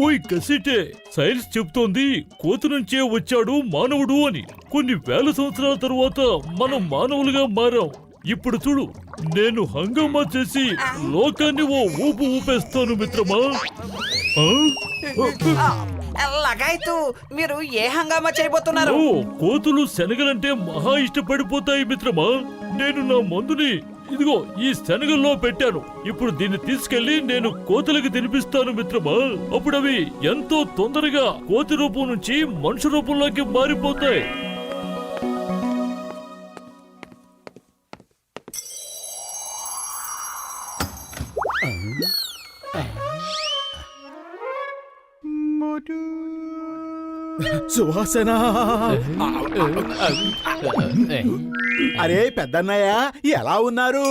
ఓయ్ కసిటే, సైన్స్ చెప్తోంది కోతి నుంచే వచ్చాడు మానవుడు అని. కొన్ని వేల సంవత్సరాల తరువాత మనం మానవులుగా మారాం. ఇప్పుడు చూడు, నేను హంగామా చేసి లోకాన్ని ఓ ఊపు ఊపేస్తాను మిత్రమా. లగాయతు, మీరు ఏ హంగామా చేయబోతున్నారు? ఓ, కోతులు శనగలంటే మహా ఇష్టపడిపోతాయి మిత్రమా. నేను నా మందుని ఇదిగో ఈ శనగల్లో పెట్టాను. ఇప్పుడు దీన్ని తీసుకెళ్లి నేను కోతులకి తినిపిస్తాను మిత్రమా. అప్పుడు అవి ఎంతో తొందరగా కోతి రూపం నుంచి మనుషు రూపంలోకి మారిపోతాయి. సువాసన. అరే పెద్దన్నయ్య, ఎలా ఉన్నారు?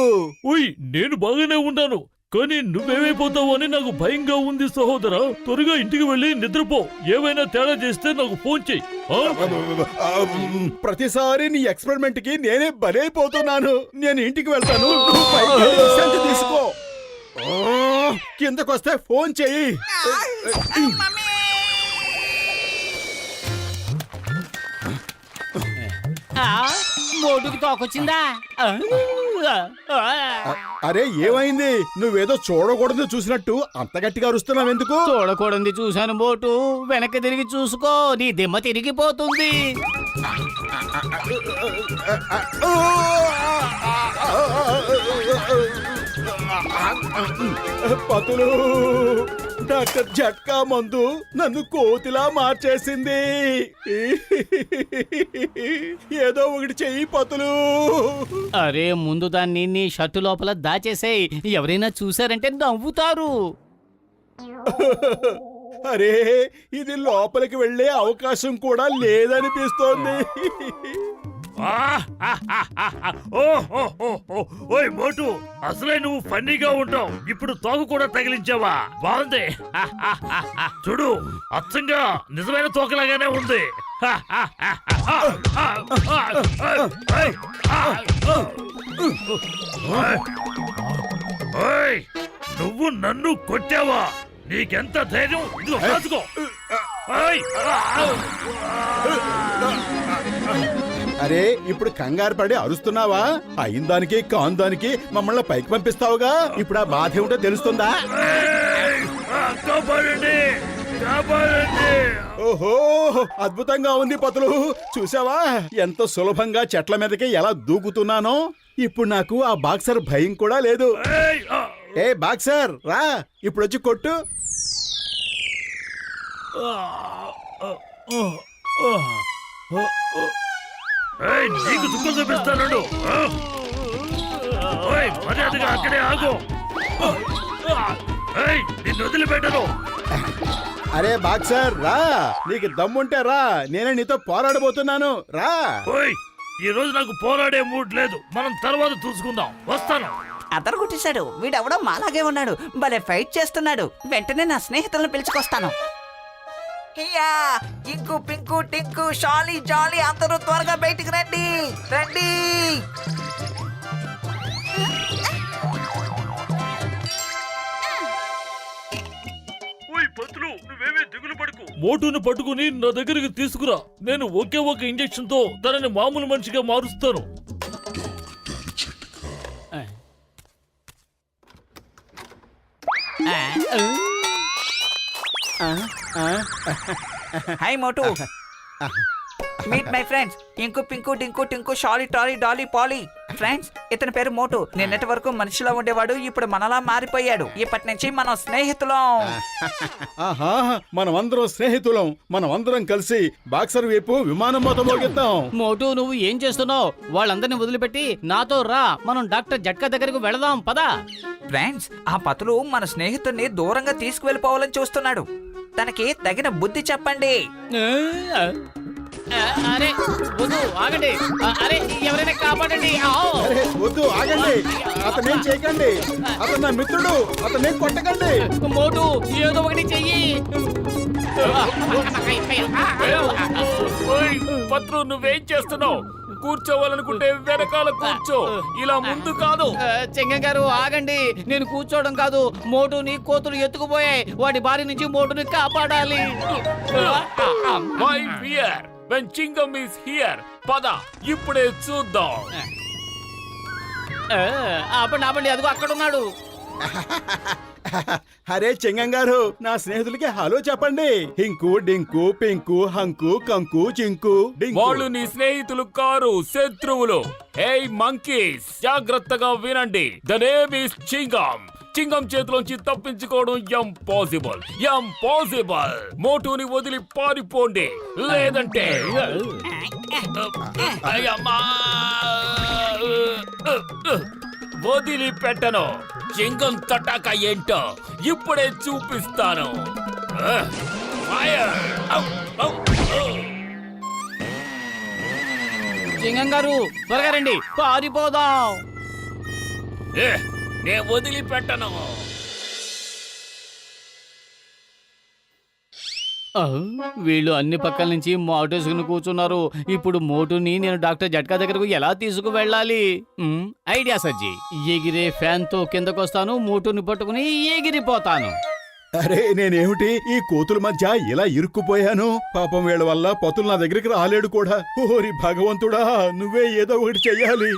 ఓయ్, నేను బాగానే ఉన్నాను, కానీ నువ్వేమైపోతావు అని నాకు భయంగా ఉంది సహోదరా. త్వరగా ఇంటికి వెళ్ళి నిద్రపో. ఏవైనా తేడా చేస్తే నాకు ఫోన్ చెయ్యి. ప్రతిసారి నీ ఎక్స్పెరిమెంట్ కి నేనే బలైపోతున్నాను. నేను ఇంటికి వెళ్తాను, నువ్వు పైకి వెళ్ళి విశ్రాంతి తీసుకో. కిందకొస్తే ఫోన్ చెయ్యి. మోటుకి తోకొచ్చిందా? అరే ఏమైంది? నువ్వేదో చూడకూడదు చూసినట్టు అంత గట్టిగా అరుస్తున్నావు ఎందుకు? చూడకూడదు చూశాను మోటు. వెనక్కి తిరిగి చూసుకో, నీ దిమ్మ తిరిగిపోతుంది. పతులు, డాక్టర్ జట్కా మందు నన్ను కోతిలా మార్చేసింది. ఏదో ఒకటి చెయ్యి పతులు. అరే ముందు దాన్ని నీ షర్టు లోపల దాచేసేయ్. ఎవరైనా చూసారంటే నవ్వుతారు. అరే, ఇది లోపలికి వెళ్ళే అవకాశం కూడా లేదనిపిస్తోంది. ఓయ్ మోటు, అసలే నువ్వు ఫన్నీగా ఉంటావు. ఇప్పుడు తోక కూడా తగిలించావా? బాగుంది. చూడు, అచ్చంగా నిజమైన తోకలాగానే ఉంది. ఓయ్, నువ్వు నన్ను కొట్టావా? నీకెంత ధైర్యం? ఇదిగో రాసుకో. అరే, ఇప్పుడు కంగారు పడి అరుస్తున్నావా? అయిన దానికి కాని దానికి మమ్మల్ని పైకి పంపిస్తావుగా. ఇప్పుడు ఆ బాధ ఏమిటో తెలుస్తుందా? ఓహో, అద్భుతంగా ఉంది పతులు. చూసావా ఎంత సులభంగా చెట్ల మీదకి ఎలా దూకుతున్నానో? ఇప్పుడు నాకు ఆ బాక్సర్ భయం కూడా లేదు. ఏ బాక్సర్, రా, ఇప్పుడు వచ్చి కొట్టు. నీకు దుఃఖం చూపిస్తాను. మర్యాదగా అక్కడే ఆగు. నిన్ను వదిలిపెట్టను. అరే బాక్సర్, రా, నీకు దమ్ముంటే రా, నేనే నీతో పోరాడబోతున్నాను. రా. ఈ రోజు నాకు పోరాడే మూడ్ లేదు. మనం తర్వాత చూసుకుందాం. వస్తాను. అతను కొట్టేశాడు. వీడెవడో మాలాగే ఉన్నాడు. భలే ఫైట్ చేస్తున్నాడు. వెంటనే నా స్నేహితులను పిలుచుకొస్తాను. హియా, ఇంకు పింకు టింకు షాలీ జాలీ, అందరూ త్వరగా బయటికి రండి రండి. నువ్వేమీ దిగులు పడకు. మోటును పట్టుకుని నా దగ్గరికి తీసుకురా. నేను ఒకే ఒక ఇంజెక్షన్ తో తనని మామూలు మనిషిగా మారుస్తాను. Hi Motu, meet my friends Inku Pinku Tinku Tinku Shali Tali Dolly Polly. Friends, ఇతని పేరు మోటు. నిన్నటి వరకు మనిషిలో ఉండేవాడు, ఇప్పుడు మనలా మారిపోయాడు. ఇప్పటి నుంచి మనం స్నేహితులం. ఆహా, మనమందరం స్నేహితులం. మనమందరం కలిసి బాక్సర్ వైపు విమానం మొత్తం మోగిద్దాం. మోటు, నువ్వు ఏం చేస్తున్నావు? వాళ్ళందరినీ వదిలిపెట్టి నాతో రా. మనం డాక్టర్ జట్కా దగ్గరకు వెళదాం, పదా. ఫ్రెండ్స్, ఆ పతులు మన స్నేహితుడిని దూరంగా తీసుకువెళ్ళిపోవాలని చూస్తున్నాడు. తనకి తగిన బుద్ధి చెప్పండి. అరే వద్దు, ఆగండి. అరే ఎవరైనా కాపాడండి. అరే వద్దు, ఆగండి. అతనేం చేయకండి. అతను నా మిత్రుడు. అతనేం కొట్టకండి. మోటు, ఏదో ఒకటి చెయ్యి. పత్రు, నువ్వేం చేస్తున్నావు? కూర్చోవాలనుకుంటే వెనకాల కూర్చో, ఇలా ముందు కాదు. చెంగం గారు ఆగండి, నేను కూర్చోవడం కాదు, మోటుని కోతులు ఎత్తుకుపోయాయి, వాటి బారి నుంచి మోటుని కాపాడాలి. My fear when చింగం is here. పద ఇప్పుడే చూద్దాం. ఆపండి ఆపండి, అదిగో అక్కడ ఉన్నాడు. అరే చెంగం గారు, నా స్నేహితులకి హలో చెప్పండి. హింకు డింకు పింకు హంకు కంకు చింకు డింకు. వాళ్ళు నీ స్నేహితులు కారు, శత్రువులు. ఏయ్ మంకీస్, జాగ్రత్తగా వినండి. The name is Chingam. Chingam చేతిలోంచి తప్పించుకోవడం ఇంపాసిబుల్. మోటుని వదిలి పారిపోండి, లేదంటే అయ్యమ్మా, వదిలిపెట్టను. చింగం తటాక ఏంటో ఇప్పుడే చూపిస్తాను. ఫైర్! చెంగం గారు త్వరగా రండి, పారిపోదాం. నే వదిలిపెట్టను. వీళ్ళు అన్ని పక్కల నుంచి మోటేసుకుని కూర్చున్నారు. ఇప్పుడు మోటుని నేను డాక్టర్ జట్కా దగ్గరకు ఎలా తీసుకువెళ్ళాలి? ఐడియా సజ్జి, ఎగిరే ఫ్యాన్ తో కిందకొస్తాను, మోటుని పట్టుకుని ఎగిరిపోతాను. అరే నేనేమిటి ఈ కోతుల మధ్య ఇలా ఇరుక్కుపోయాను? పాపం వీళ్ళ వల్ల పతులు నా దగ్గరికి రాలేడు కూడా. ఓరి భగవంతుడా, నువ్వే ఏదో ఒకటి చెయ్యాలి.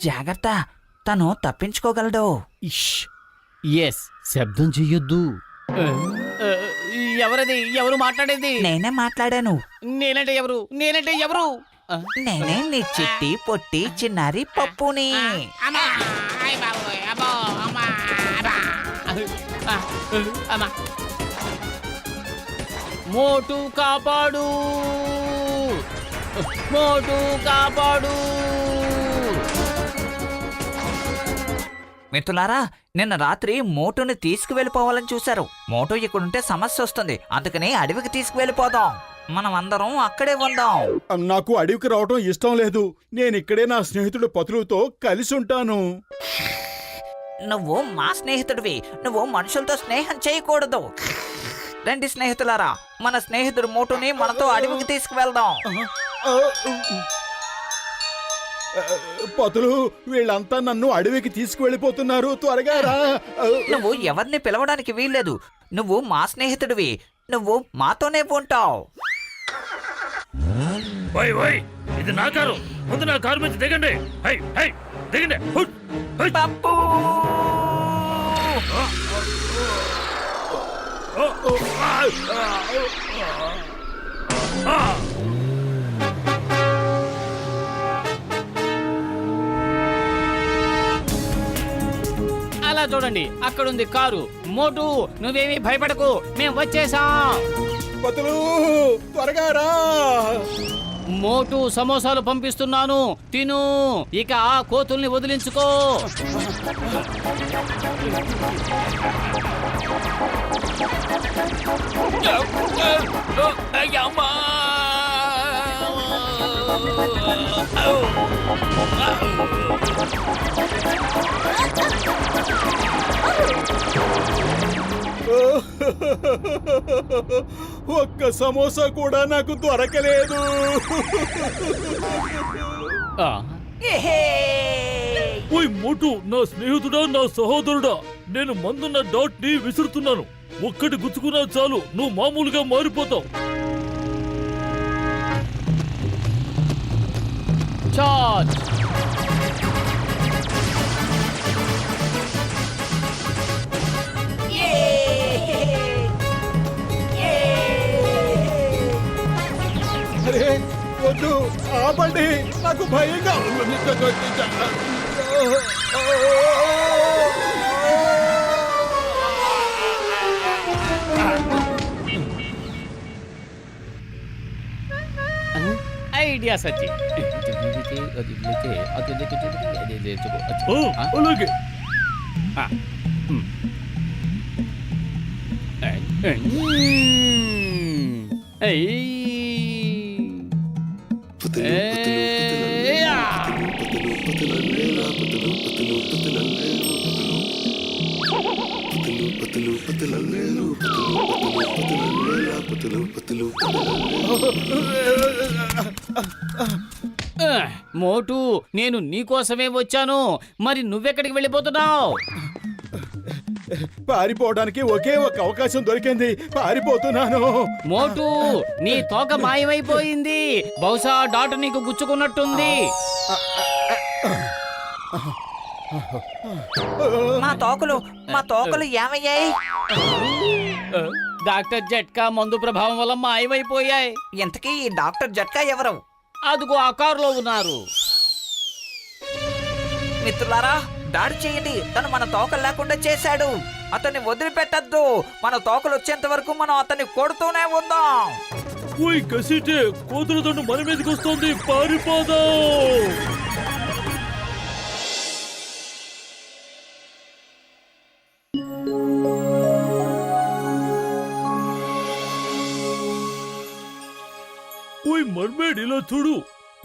జాగ్రత్త, తను తప్పించుకోగలడు. ఎస్, శబ్దం చెయ్యొద్దు. ఎవరది? ఎవరు మాట్లాడేది? నేనే మాట్లాడాను. నేనంటే ఎవరు? నేనంటే ఎవరు? నేనే నీ చిట్టి పొట్టి చిన్నారి పప్పుని. మోటు కాపాడు, మోటు కాపాడు. మిత్రులారా, నిన్న రాత్రి మోటుని తీసుకువెళ్ళిపోవాలని చూశారు. మోటు ఇక్కడుంటే సమస్య వస్తుంది, అందుకని అడవికి తీసుకువెళ్ళిపోదాం. మనం అందరం అక్కడే ఉందాం. నాకు అడవికి రావటం ఇష్టం లేదు. నేను ఇక్కడే నా స్నేహితుడు పతులుతో కలిసి ఉంటాను. నువ్వు మా స్నేహితుడివి, నువ్వు మనుషులతో స్నేహం చేయకూడదు. రండి స్నేహితులారా, మన స్నేహితుడు మోటుని మనతో అడవికి తీసుకువెళ్దాం. పతులు, వీళ్ళంతా నన్ను అడవికి తీసుకువెళ్ళిపోతున్నారు. త్వరగా రా. నువ్వు ఎవరిని పిలవడానికి వీల్లేదు. నువ్వు మా స్నేహితుడివి, నువ్వు మాతోనే ఉంటావు. ఇది నా కారు, ముందు నా కారు మీద దిగండి. దిగండి. పప్పు! అలా చూడండి, అక్కడుంది కారు. మోటు, నువ్వేమీ భయపడకు, మేము వచ్చేసాం. పతులు, త్వరగా రా. మోటు, సమోసాలు పంపిస్తున్నాను, తిను. ఇక ఆ కోతుల్ని వదిలించుకో. అయ్యమ్మా! ఒక్క సమోసా కూడా నాకు దొరకలేదు. ఓయ్ మోటు, నా స్నేహితుడా, నా సహోదరుడా, నేను మందున్న డాట్ ని విసురుతున్నాను. ఒక్కటి గుచ్చుకున్నా చాలు, నువ్వు మామూలుగా మారిపోతావు. చార్జ్. అరే వద్దు, ఆపండి, నాకు భయంగా. ఐడియా సచ్చి. అలాగే. మోటు నేను నీకోసమే వచ్చాను. మరి నువ్వెక్కడికి వెళ్ళిపోతున్నావు? పారిపోవడానికి ఒకే ఒక అవకాశం దొరికింది. పారిపోతున్నాను. మోటు నీ తోక మాయమైపోయింది. బహుశా డాట్ నీకు గుచ్చుకున్నట్టుంది. మా తోకలు ఏమయ్యాయి? డాక్టర్ జట్కా మందు ప్రభావం వల్ల మాయమైపోయాయి. ఇంతకీ ఈ డాక్టర్ జట్కా ఎవరు? అదుగో ఆ కారులో ఉన్నారు. మిత్రులారా, దాడి చేయండి. తను మన తోకలు లేకుండా చేశాడు. అతన్ని వదిలిపెట్టద్దు. మన తోకలు వచ్చేంత వరకు మనం అతన్ని కొడుతూనే ఉందాం. ఓయ్ కసిటే, కోతుల దండు మన మీదకి వస్తుంది. పారిపోదాం. ఓయ్ మర్మేడ్, ఇలా చూడు.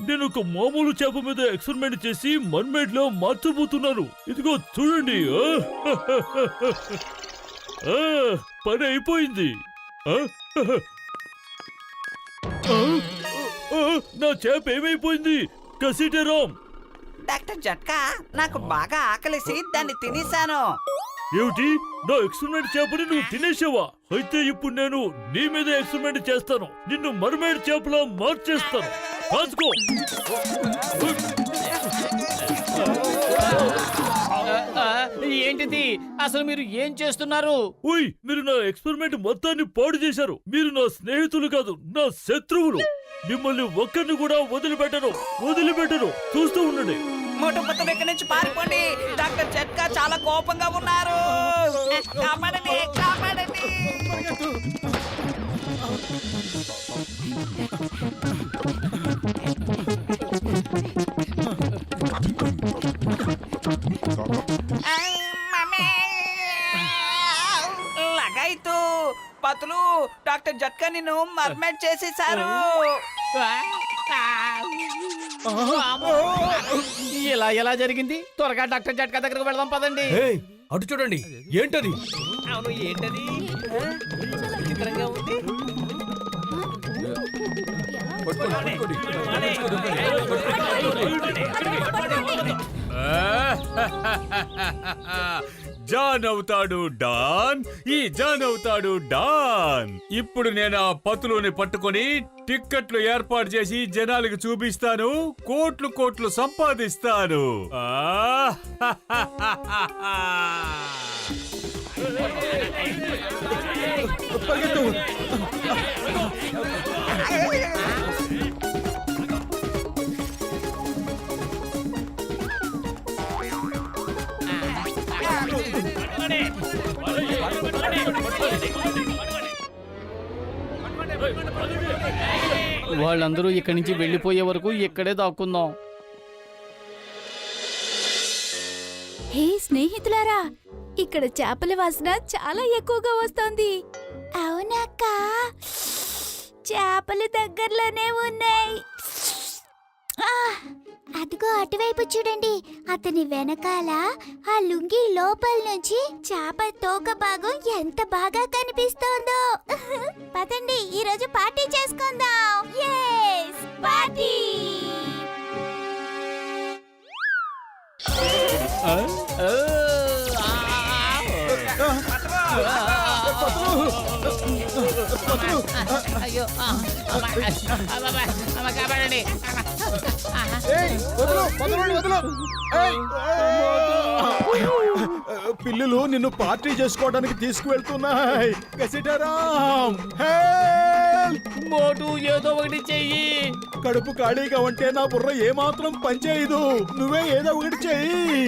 నేను ఒక మామూలు చేప మీద ఎక్స్పెరిమెంట్ చేసి మర్మేడ్ లో మార్చబోతున్నాను. ఇదిగో చూడండి. పని అయిపోయింది. నా చేప ఏమైపోయింది? కసిటేరామ్. డాక్టర్ జట్కా, నాకు బాగా ఆకలిసి దాన్ని తినేశాను. ఏమిటి? నా ఎక్స్పెరిమెంట్ చేపని నువ్వు తినేసావా? అయితే ఇప్పుడు నేను నీ మీద ఎక్స్పెరిమెంట్ చేస్తాను. నిన్ను మర్మేడ్ చేపలా మార్చేస్తాను. కాచుకో. ఏంటిది? అసలు మీరు ఏం చేస్తున్నారు? ఓయ్, మీరు నా ఎక్స్పెరిమెంట్ మొత్తాన్ని పాడు చేశారు. మీరు నా స్నేహితులు కాదు, నా శత్రువులు. మిమ్మల్ని ఒక్కరిని కూడా వదిలిపెట్టను. చూస్తూ ఉండండి. మోటు మొత్తం ఇక్కడి నుంచి పారిపోండి. డాక్టర్ జట్కా చాలా కోపంగా ఉన్నారు. కాపాడండి. లగాయితూ పతులు, డాక్టర్ జట్కా నిన్ను మర్మేడ్ చేసేశారు. ఎలా జరిగింది? త్వరగా డాక్టర్ జట్కా దగ్గరకు వెళ్దాం పదండి. అటు చూడండి. ఏంటది? అవును, ఏంటది? విచిత్రంగా ఉంది. జాన్ అవుతాడు డాన్. ఈ జాన్ అవుతాడు డాన్. ఇప్పుడు నేను ఆ పతులుని పట్టుకొని టిక్కెట్లు ఏర్పాటు చేసి జనాలకు చూపిస్తాను. కోట్లు సంపాదిస్తాను. వాళ్ళందరూ ఇక్కడి నుంచి వెళ్ళిపోయే వరకు ఇక్కడే దాక్కుందాం. హే స్నేహితులారా, ఇక్కడ చేపల వాసన చాలా ఎక్కువగా వస్తోంది. అవునక్క, చేపలు దగ్గరలోనే ఉన్నాయి. అదిగో అటువైపు చూడండి. అతని వెనకాల ఆ లుంగి లోపల నుంచి చేప తోక భాగం ఎంత బాగా కనిపిస్తోందో. పదండి, ఈ రోజు పార్టీ చేసుకుందాం. yes party. అయ్యో, కాపాడండి. పిల్లులు నిన్ను పార్టీ చేసుకోవడానికి తీసుకువెళ్తున్నాయి. కసిటరామ్, హెల్ప్! మోటు ఏదో ఒకటి చెయ్యి. కడుపు ఖాళీగా ఉంటే నా బుర్ర ఏమాత్రం పనిచేయదు. నువ్వే ఏదో ఒకటి చెయ్యి.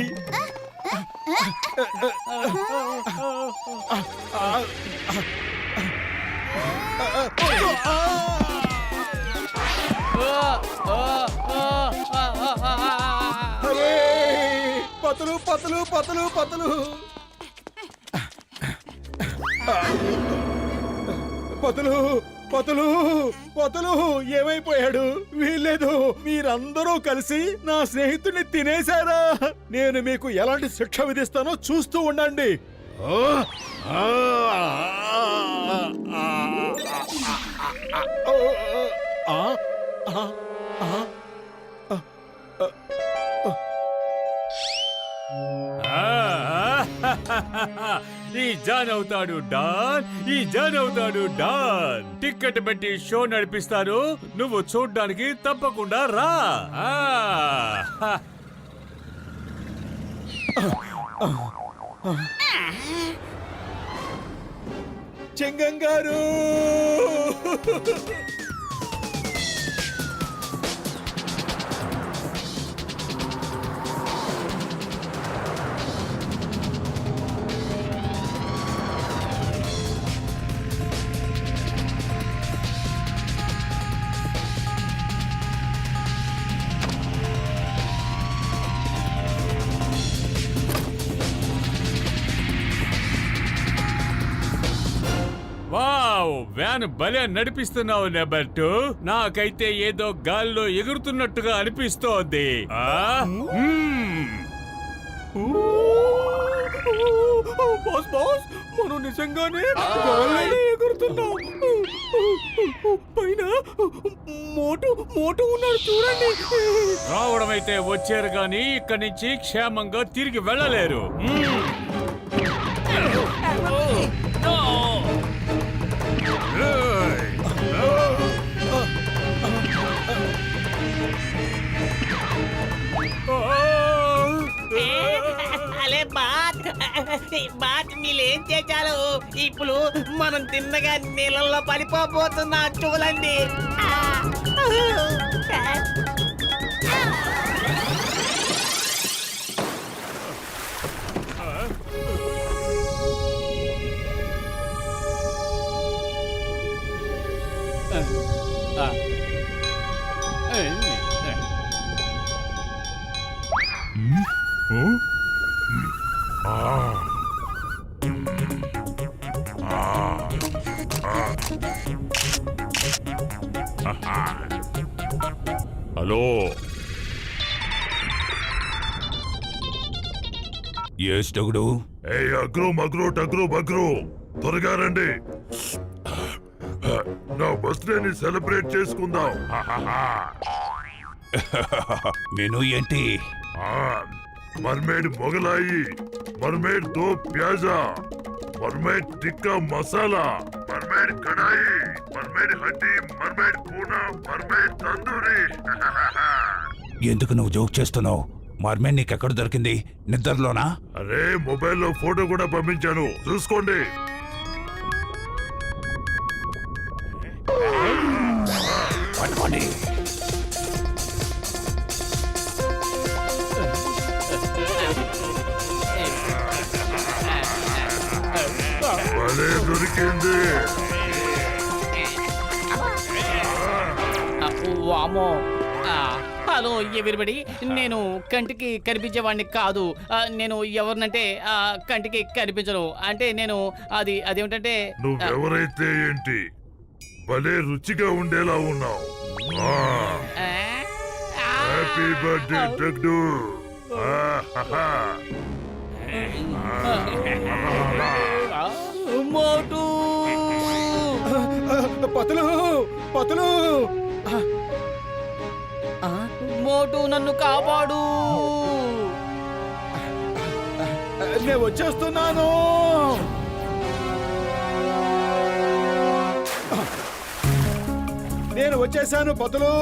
పతులు పతులు పతులు పతులు పతులు పతులు పతులు ఏమైపోయాడు? వీల్లేదు, మీరందరూ కలిసి నా స్నేహితుడిని తినేశారా? నేను మీకు ఎలాంటి శిక్ష విధిస్తానో చూస్తూ ఉండండి. ఈ జాన్ అవుతాడు డాన్, ఈ జాన్ అవుతాడు డాన్. టికెట్ పెట్టి షో నడిపిస్తారు, నువ్వు చూడ్డానికి తప్పకుండా రా. చెంగం గారు, వావ్, వ్యాన్ భలే నడిపిస్తున్నావు నెంబర్ 2. నాకైతే ఏదో గాల్లో ఎగురుతున్నట్టుగా అనిపిస్తోంది. మనం నిజంగానే గాల్లోనే ఎగురుతున్నాం. పైన మోటు ఉన్నాడు చూడండి. రావడం అయితే వచ్చారు గాని ఇక్కడి నుంచి క్షేమంగా తిరిగి వెళ్ళలేరు. అలే బాత్ మీరేం చేశారు? ఇప్పుడు మనం తిన్నగా నీళ్ళల్లో పడిపోబోతున్నా చూడండి. హలో, ఏస్టగుడు? ఏ అగ్రు మగ్రు టగ్రు బగ్రు, త్వరగా రండి. నా బర్త్డేని సెలబ్రేట్ చేసుకుందాం. మెను ఏంటి? మర్మేడ్ మొగలాయి, మర్మేడ్ దో ప్యాజా, మర్మేడ్ టిక్కా మసాలా, మర్మేడ్ కడాయి, మర్మేడ్ హడ్డీ, మర్మేడ్ కూనా, మర్మేడ్ తందూరి. ఎందుకు నువ్వు జోక్ చేస్తున్నావు? మర్మేడ్ నీకెక్కడ దొరికింది? నిద్రలోనా? అరే, మొబైల్లో ఫోటో కూడా పంపించాను, చూసుకోండి. పట్టుకోండి. దొరికింది. వామో. హలో ఎవరిబడి, నేను కంటికి కనిపించేవాడిని కాదు. నేను ఎవరినంటే కంటికి కనిపించను. అంటే నేను అదేమిటంటే నువ్వెవరైతే ఏంటి, భలే రుచిగా ఉండేలా ఉన్నావు. Happy birthday టగ్డు. మోటు పతులు పతులు, మోటు నన్ను కాపాడు. నేను వచ్చేస్తున్నాను. నేను వచ్చేసాను పతులు.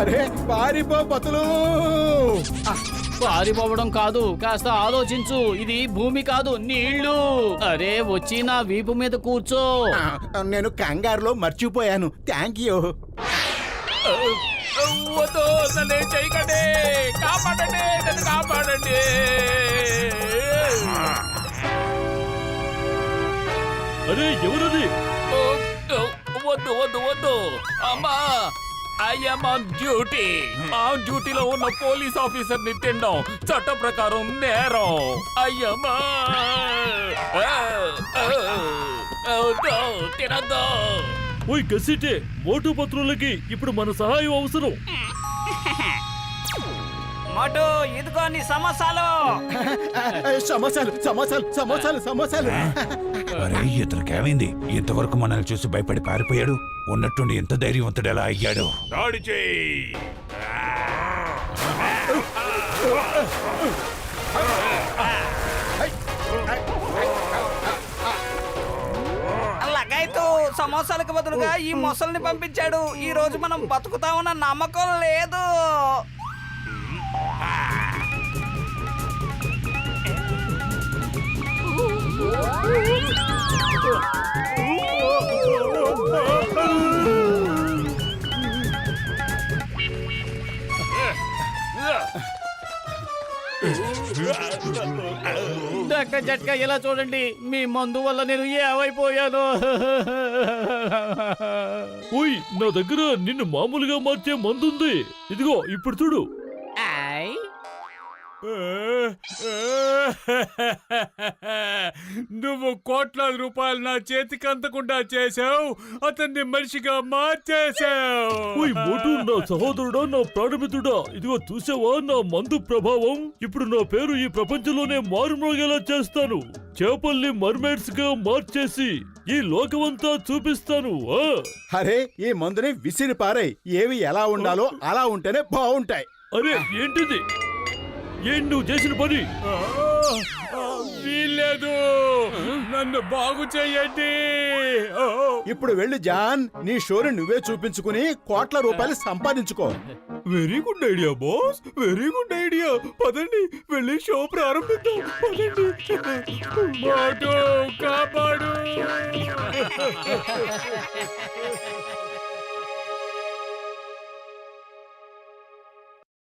అరే పారిపో పతులు. పారిపోవడం కాదు, కాస్త ఆలోచించు. ఇది భూమి కాదు, నీళ్లు. అరే వచ్చి నా వీపు మీద కూర్చో. నేను కంగారులో మర్చిపోయాను. Thank you. వద్దు, నన్ను చేయకండి. కాపాడండి, నన్ను కాపాడండి. అరే ఎవరది? వద్దు వద్దు వద్దు. అమ్మా ఐఎమ్ ఆన్ డ్యూటీ. ఆన్ డ్యూటీలో ఉన్న పోలీస్ ఆఫీసర్ ని తినడం చట్ట ప్రకారం నేరం. అయ్యమ్మా తినద్దు. ఓయ్ కసిటే, మోటు పత్రులకి ఇప్పుడు మన సహాయం అవసరం. మోటు ఇదిగో నీ సమోసాలు. సమోసాలు సమోసాలు సమోసాలు సమోసాలు. అరే ఇతనికేమైంది? ఇంతవరకు మనల్ని చూసి భయపడి పారిపోయాడు. ఉన్నట్టుండి ఎంత ధైర్యవంతుడు ఎలా అయ్యాడు? దాడి చేయి. లగాయతు సమోసాలకు బదులుగా ఈ మొసల్ని పంపించాడు. ఈ రోజు మనం బతుకుతామన్న నమ్మకం లేదు. డాక్టర్ జట్కా ఇలా చూడండి, మీ మందు వల్ల నేను ఏమైపోయాను. ఓయ్ నా దగ్గర నిన్ను మామూలుగా మార్చే మందుంది. ఇదిగో ఇప్పుడు చూడు. నువ్వు కోట్లాది రూపాయలు నా చేతికి అందకుండా చేసావు. అతన్ని మనిషిగా మార్చేసావు. ఓయ్ మోటు, నా సహోదరుడా, నా ప్రాణమిత్రుడా, ఇదిగో చూసావా నా మందు ప్రభావం? ఇప్పుడు నా పేరు ఈ ప్రపంచంలోనే మారుమోగేలా చేస్తాను. చేపల్ని మర్మేడ్స్ గా మార్చేసి ఈ లోకమంతా చూపిస్తాను. అరే ఈ మందుని విసిరి పారేయ్. ఏవి ఎలా ఉండాలో అలా ఉంటేనే బాగుంటాయి. అరే ఏంటిది? ఏంటి నువ్వు చేసిన పని? వీల్లేదు, నన్ను బాగు చెయ్యండి. ఇప్పుడు వెళ్ళు జాన్, నీ షోని నువ్వే చూపించుకుని కోట్ల రూపాయలు సంపాదించుకో. Very good idea boss, very good idea. పదండి వెళ్ళి షో ప్రారంభిద్దాం. పదండి. మోటు కాపాడు.